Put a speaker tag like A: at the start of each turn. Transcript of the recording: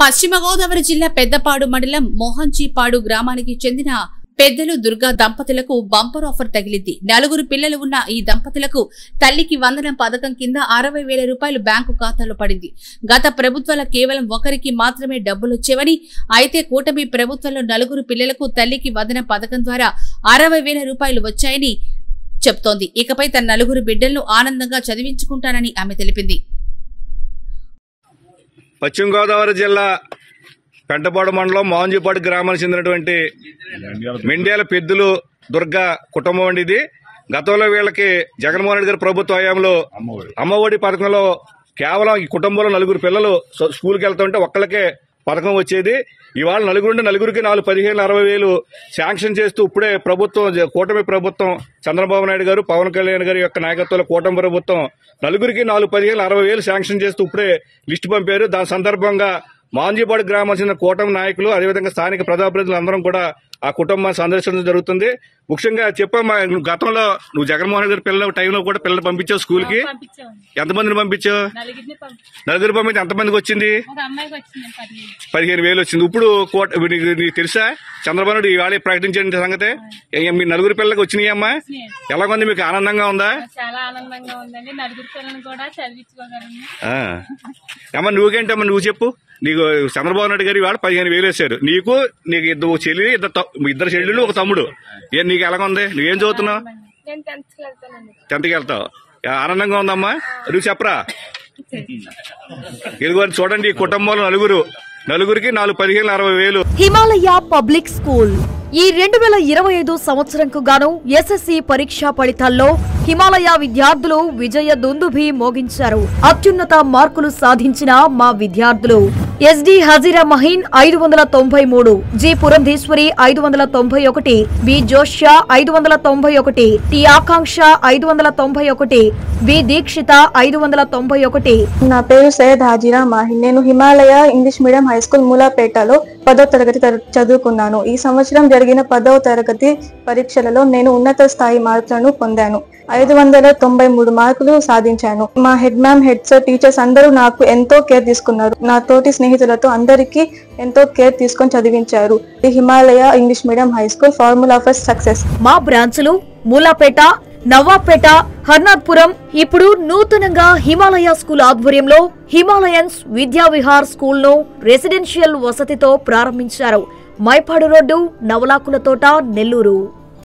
A: పశ్చిమ గోదావరి జిల్లా పెద్దపాడు మండలం మోహన్జీపాడు గ్రామానికి చెందిన పెద్దలు దుర్గా దంపతులకు బంపర్ ఆఫర్ తగిలింది. 4 పిల్లలు ఉన్న ఈ దంపతులకు తల్లికి వందనం పథకం కింద 60,000 రూపాయలు బ్యాంకు ఖాతాలో పడింది. గత ప్రభుత్వాల కేవలం ఒకరికి మాత్రమే డబ్బులొచ్చేవని, అయితే కూటమి ప్రభుత్వంలో 4 పిల్లలకు తల్లికి వందనం పథకం ద్వారా 60,000 రూపాయలు వచ్చాయని చెప్తోంది. ఇకపై తన 4 బిడ్డలను ఆనందంగా చదివించుకుంటానని ఆమె తెలిపింది.
B: పశ్చిమ గోదావరి జిల్లా పెంటపాడు మండలం మోహన్జీపాడు గ్రామానికి చెందినటువంటి మెండ్యాల పెద్దలు దుర్గా కుటుంబం అండి. ఇది గతంలో వీళ్ళకి జగన్మోహన్ రెడ్డి గారి ప్రభుత్వ హయాంలో అమ్మఒడి పథకంలో కేవలం ఈ కుటుంబంలో 4 పిల్లలు స్కూల్కి వెళ్తుంటే ఒక్కళ్ళకే పథకం వచ్చేది. ఇవాళ 4కి 15,60,000 శాంక్షన్ చేస్తూ ఇప్పుడే ప్రభుత్వం, కూటమి ప్రభుత్వం, చంద్రబాబు నాయుడు గారు, పవన్ కళ్యాణ్ గారి యొక్క నాయకత్వంలో కూటమి ప్రభుత్వం 4కి 15,60,000 శాంక్షన్ చేస్తూ ఇప్పుడే లిస్టు పంపారు. దాని సందర్భంగా మోహన్జీపాడు గ్రామానికి చెందిన కూటమి నాయకులు, అదేవిధంగా స్థానిక ప్రజాప్రతినిధులు అందరం కూడా ఆ కుటుంబాన్ని సందర్శించడం జరుగుతుంది. ముఖ్యంగా చెప్పమ్మా, గతంలో నువ్వు జగన్మోహన్ రెడ్డి గారి పిల్లల టైంలో కూడా పిల్లలు పంపించావు స్కూల్ కి. ఎంతమందిని పంపించావు? 4 పంపించి ఎంతమందికి వచ్చింది? 15,000 వచ్చింది. ఇప్పుడు నీకు తెలుసా చంద్రబాబు నాయుడు ఇవాళ ప్రకటించిన సంగతి? మీ 4 పిల్లలకి వచ్చినాయి అమ్మా. ఎలాగుంది, మీకు ఆనందంగా ఉందా?
C: చాలా ఆనందంగా ఉందండి. 4 పిల్లలను కూడా చదివించుకోగలను.
B: అమ్మా నువ్వేంటమ్మా, నువ్వు చెప్పు. నీకు చంద్రబాబు నాయుడు గారు ఇవాళ 15,000 వేశారు. నీకు 2 చెల్లి, 2 చెల్లెళ్ళు, 1 తమ్ముడు. నీకు ఎలాగుంది? నువ్వేం చదువుతున్నావు? 10th వెళ్తావు. ఆనందంగా ఉందమ్మా. నువ్వు చెప్పరా. ఇదిగో చూడండి, ఈ కుటుంబంలో 4కి 15,60,000.
D: హిమాలయ పబ్లిక్ స్కూల్ ఈ 2025 సంవత్సరంకు గాను ఎస్ఎస్సి పరీక్షా ఫలితాల్లో హిమాలయ విద్యార్థులు విజయ దుందుభి మోగించారు. అత్యున్నత మార్కులు సాధించిన మా విద్యార్థులు S D Hajira Mahin 593, G Purandeshwari 591, B Joshya 591, T Akanksha 591, B Deekshitha 591.
E: నా పేరు సయ్యద్ హజీరా మహీన్. నేను Himalaya English medium high school మూలాపేటలో 10వ తరగతి చదువుకున్నాను. ఈ సంవత్సరం జరిగిన 10వ తరగతి పరీక్షలలో నేను ఉన్నత స్థాయి మార్కులను పొందాను. 593 మార్కులు సాధించాను. మా head ma'am, head sir, teachers అందరూ నాకు ఎంతో కేర్ తీసుకున్నారు. నా తోటి స్నేహితులతో అందరికీ ఎంతో కేర్ తీసుకొని చదివించారు. Himalaya English medium high school formula for success.
D: మా బ్రాంచ్లు మూలాపేట, నవాపేట, హర్నాథ్పురం. ఇప్పుడు నూతనంగా హిమాలయ స్కూల్ ఆధ్వర్యంలో హిమాలయన్స్ విద్యా విహార్ స్కూల్ ను రెసిడెన్షియల్ వసతితో ప్రారంభించారు. మైపాడు రోడ్డు, నవలాకుల తోట, నెల్లూరు.